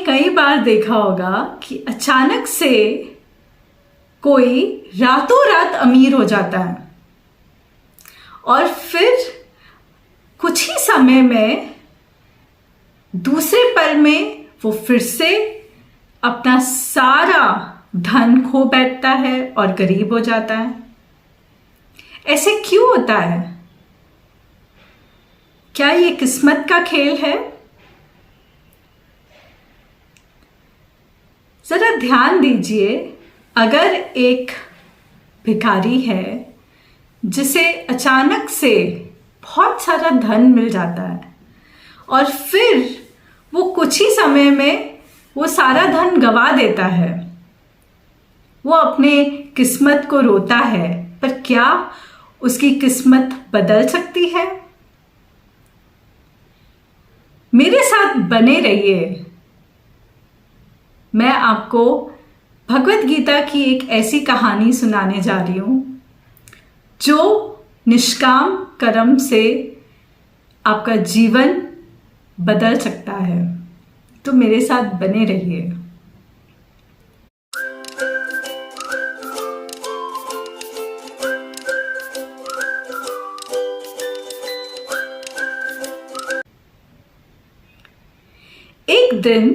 कई बार देखा होगा कि अचानक से कोई रातों रात अमीर हो जाता है और फिर कुछ ही समय में दूसरे पल में वो फिर से अपना सारा धन खो बैठता है और गरीब हो जाता है। ऐसे क्यों होता है? क्या ये किस्मत का खेल है? जरा ध्यान दीजिए, अगर एक भिखारी है जिसे अचानक से बहुत सारा धन मिल जाता है और फिर वो कुछ ही समय में वो सारा धन गंवा देता है, वो अपने किस्मत को रोता है, पर क्या उसकी किस्मत बदल सकती है? मेरे साथ बने रहिए। मैं आपको भगवत गीता की एक ऐसी कहानी सुनाने जा रही हूं जो निष्काम कर्म से आपका जीवन बदल सकता है। तो मेरे साथ बने रहिए। एक दिन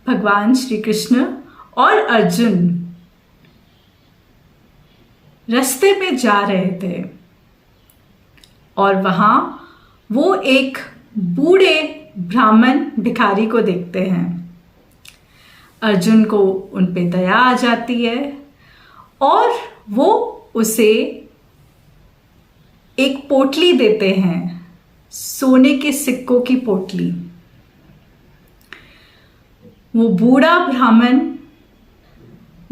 भगवान श्री कृष्ण और अर्जुन रास्ते में जा रहे थे और वहां वो एक बूढ़े ब्राह्मण भिखारी को देखते हैं। अर्जुन को उन पे दया आ जाती है और वो उसे एक पोटली देते हैं, सोने के सिक्कों की पोटली। वो बूढ़ा ब्राह्मण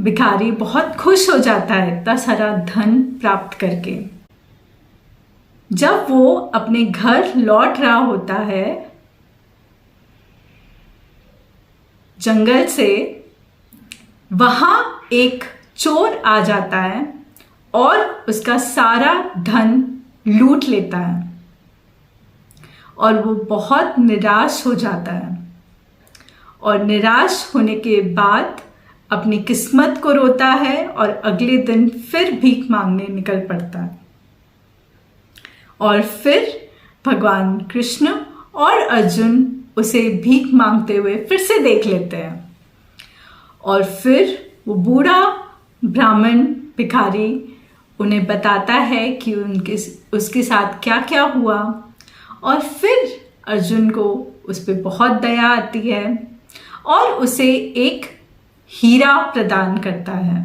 भिखारी बहुत खुश हो जाता है इतना सारा धन प्राप्त करके। जब वो अपने घर लौट रहा होता है जंगल से, वहां एक चोर आ जाता है और उसका सारा धन लूट लेता है और वो बहुत निराश हो जाता है और निराश होने के बाद अपनी किस्मत को रोता है और अगले दिन फिर भीख मांगने निकल पड़ता है। और फिर भगवान कृष्ण और अर्जुन उसे भीख मांगते हुए फिर से देख लेते हैं और फिर वो बूढ़ा ब्राह्मण भिखारी उन्हें बताता है कि उसके साथ क्या क्या हुआ और फिर अर्जुन को उस पर बहुत दया आती है और उसे एक हीरा प्रदान करता है।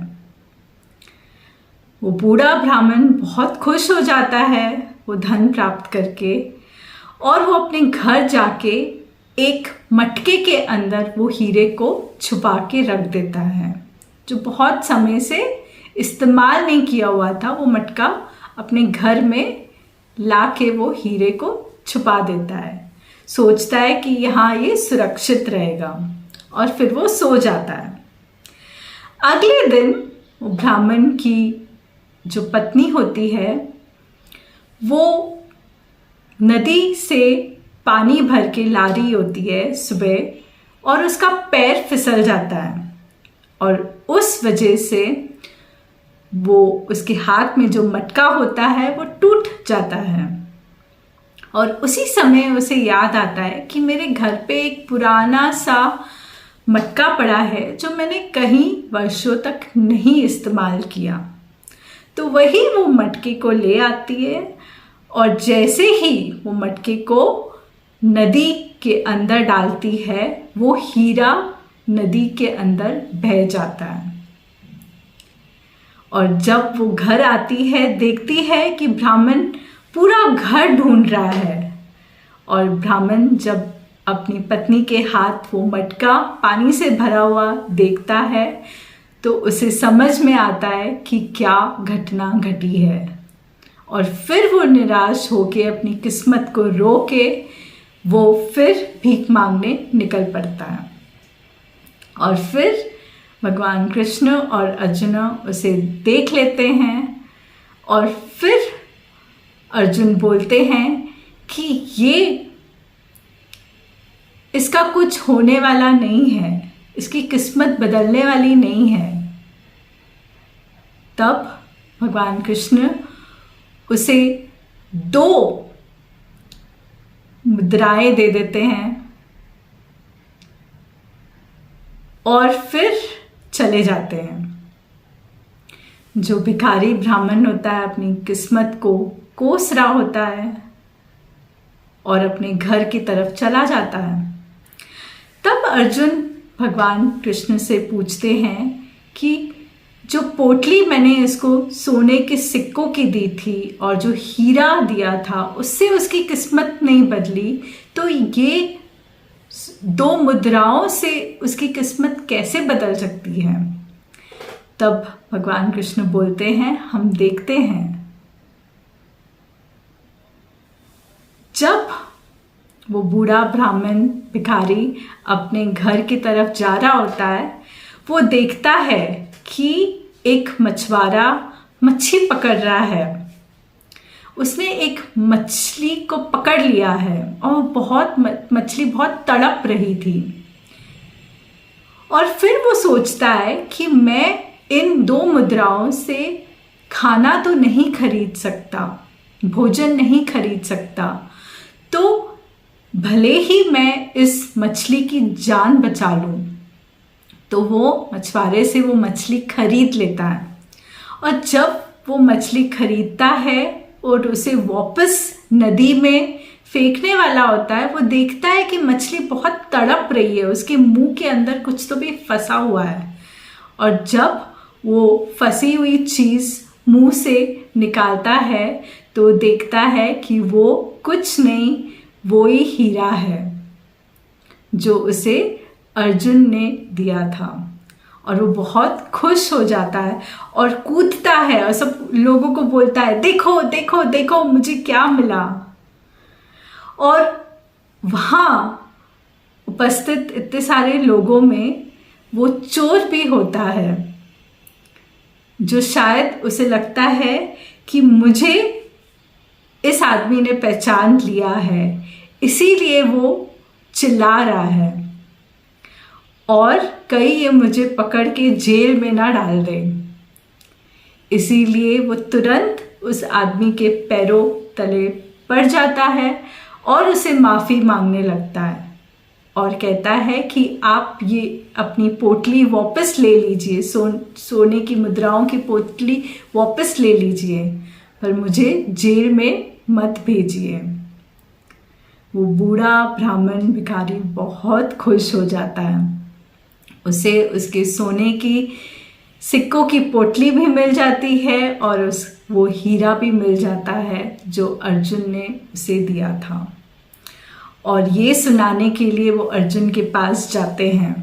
वो बूढ़ा ब्राह्मण बहुत खुश हो जाता है वो धन प्राप्त करके और वो अपने घर जाके एक मटके के अंदर वो हीरे को छुपा के रख देता है। जो बहुत समय से इस्तेमाल नहीं किया हुआ था, वो मटका अपने घर में ला के वो हीरे को छुपा देता है। सोचता है कि यहाँ ये सुरक्षित रहेगा और फिर वो सो जाता है। अगले दिन वो ब्राह्मण की जो पत्नी होती है वो नदी से पानी भर के ला रही होती है सुबह और उसका पैर फिसल जाता है और उस वजह से वो उसके हाथ में जो मटका होता है वो टूट जाता है और उसी समय उसे याद आता है कि मेरे घर पे एक पुराना सा मटका पड़ा है जो मैंने कहीं वर्षों तक नहीं इस्तेमाल किया। तो वही वो मटके को ले आती है और जैसे ही वो मटके को नदी के अंदर डालती है वो हीरा नदी के अंदर बह जाता है। और जब वो घर आती है देखती है कि ब्राह्मण पूरा घर ढूंढ रहा है और ब्राह्मण जब अपनी पत्नी के हाथ वो मटका पानी से भरा हुआ देखता है तो उसे समझ में आता है कि क्या घटना घटी है और फिर वो निराश होके अपनी किस्मत को रो के वो फिर भीख मांगने निकल पड़ता है। और फिर भगवान कृष्ण और अर्जुन उसे देख लेते हैं और फिर अर्जुन बोलते हैं कि ये इसका कुछ होने वाला नहीं है, इसकी किस्मत बदलने वाली नहीं है। तब भगवान कृष्ण उसे 2 मुद्राएं दे देते हैं और फिर चले जाते हैं। जो भिखारी ब्राह्मण होता है अपनी किस्मत को कोस रहा होता है और अपने घर की तरफ चला जाता है। तब अर्जुन भगवान कृष्ण से पूछते हैं कि जो पोटली मैंने इसको सोने के सिक्कों की दी थी और जो हीरा दिया था उससे उसकी किस्मत नहीं बदली, तो ये 2 मुद्राओं से उसकी किस्मत कैसे बदल सकती है? तब भगवान कृष्ण बोलते हैं, हम देखते हैं। जब वो बूढ़ा ब्राह्मण भिखारी अपने घर की तरफ जा रहा होता है, वो देखता है कि एक मछुआरा मच्छी पकड़ रहा है। उसने एक मछली को पकड़ लिया है और मछली बहुत तड़प रही थी। और फिर वो सोचता है कि मैं इन 2 मुद्राओं से खाना तो नहीं खरीद सकता, भोजन नहीं खरीद सकता, तो भले ही मैं इस मछली की जान बचा लूं। तो वो मछुआरे से वो मछली खरीद लेता है और जब वो मछली खरीदता है और उसे वापस नदी में फेंकने वाला होता है, वो देखता है कि मछली बहुत तड़प रही है, उसके मुंह के अंदर कुछ तो भी फंसा हुआ है। और जब वो फंसी हुई चीज़ मुंह से निकालता है तो देखता है कि वो कुछ नहीं, वो ही हीरा है जो उसे अर्जुन ने दिया था। और वो बहुत खुश हो जाता है और कूदता है और सब लोगों को बोलता है, देखो देखो देखो मुझे क्या मिला। और वहाँ उपस्थित इतने सारे लोगों में वो चोर भी होता है, जो शायद उसे लगता है कि मुझे इस आदमी ने पहचान लिया है, इसीलिए वो चिल्ला रहा है और कहीं ये मुझे पकड़ के जेल में ना डाल दे। इसीलिए वो तुरंत उस आदमी के पैरों तले पड़ जाता है और उसे माफ़ी मांगने लगता है और कहता है कि आप ये अपनी पोटली वापस ले लीजिए, सोने की मुद्राओं की पोटली वापस ले लीजिए, पर मुझे जेल में मत भेजिए। वो बूढ़ा ब्राह्मण भिखारी बहुत खुश हो जाता है। उसे उसके सोने की सिक्कों की पोटली भी मिल जाती है और वो हीरा भी मिल जाता है जो अर्जुन ने उसे दिया था। और ये सुनाने के लिए वो अर्जुन के पास जाते हैं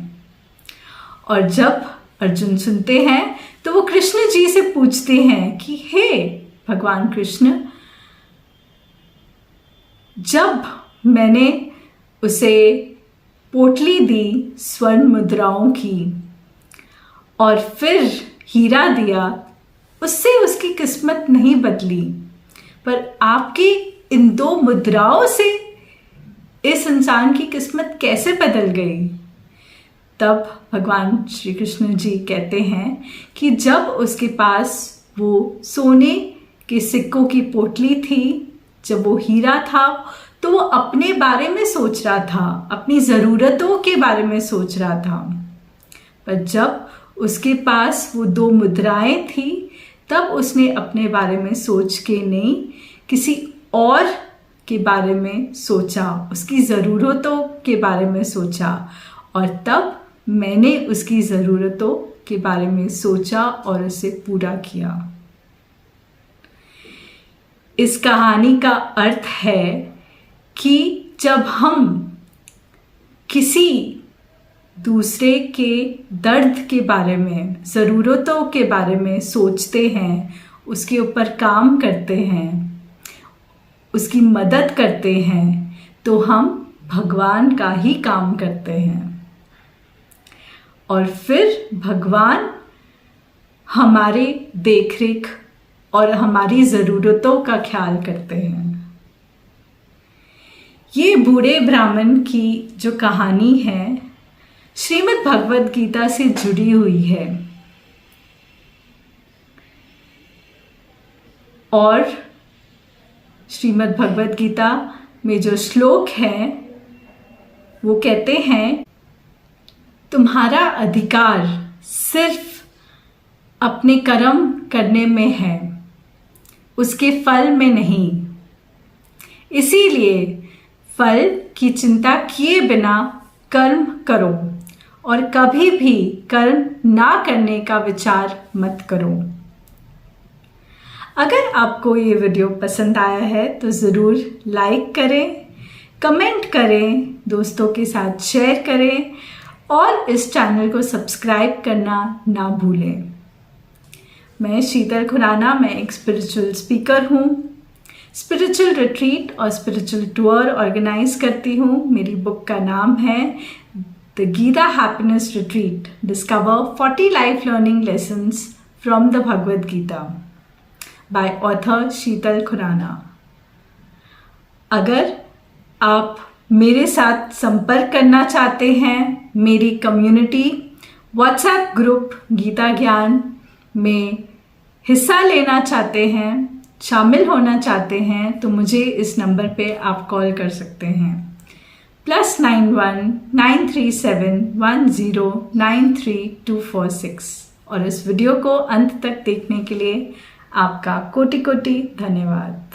और जब अर्जुन सुनते हैं तो वो कृष्ण जी से पूछते हैं कि हे भगवान कृष्ण, जब मैंने उसे पोटली दी स्वर्ण मुद्राओं की और फिर हीरा दिया, उससे उसकी किस्मत नहीं बदली, पर आपकी इन 2 मुद्राओं से इस इंसान की किस्मत कैसे बदल गई? तब भगवान श्री कृष्ण जी कहते हैं कि जब उसके पास वो सोने के सिक्कों की पोटली थी, जब वो हीरा था, तो वो अपने बारे में सोच रहा था, अपनी ज़रूरतों के बारे में सोच रहा था। पर जब उसके पास वो 2 मुद्राएं थी, तब उसने अपने बारे में सोच के नहीं, किसी और के बारे में सोचा, उसकी ज़रूरतों के बारे में सोचा और तब मैंने उसकी ज़रूरतों के बारे में सोचा और उसे पूरा किया। इस कहानी का अर्थ है कि जब हम किसी दूसरे के दर्द के बारे में, ज़रूरतों के बारे में सोचते हैं, उसके ऊपर काम करते हैं, उसकी मदद करते हैं, तो हम भगवान का ही काम करते हैं और फिर भगवान हमारे देखरेख और हमारी ज़रूरतों का ख्याल करते हैं। ये बूढ़े ब्राह्मण की जो कहानी है श्रीमद् भगवद गीता से जुड़ी हुई है और श्रीमद् भगवद गीता में जो श्लोक है वो कहते हैं, तुम्हारा अधिकार सिर्फ अपने कर्म करने में है, उसके फल में नहीं। इसीलिए फल की चिंता किए बिना कर्म करो और कभी भी कर्म ना करने का विचार मत करो। अगर आपको ये वीडियो पसंद आया है तो ज़रूर लाइक करें, कमेंट करें, दोस्तों के साथ शेयर करें और इस चैनल को सब्सक्राइब करना ना भूलें। मैं शीतल खुराना, मैं एक स्पिरिचुअल स्पीकर हूँ। स्पिरिचुअल रिट्रीट और स्पिरिचुअल टूर ऑर्गेनाइज करती हूँ। मेरी बुक का नाम है the Gita happiness retreat, discover 40 life learning lessons from the Bhagavad Gita by author Sheetal Khurana. अगर आप मेरे साथ संपर्क करना चाहते हैं, मेरी कम्युनिटी व्हाट्सएप ग्रुप गीता ज्ञान में हिस्सा लेना चाहते हैं, शामिल होना चाहते हैं, तो मुझे इस नंबर पे आप कॉल कर सकते हैं +91 937 1093 और इस वीडियो को अंत तक देखने के लिए आपका कोटि कोटि धन्यवाद।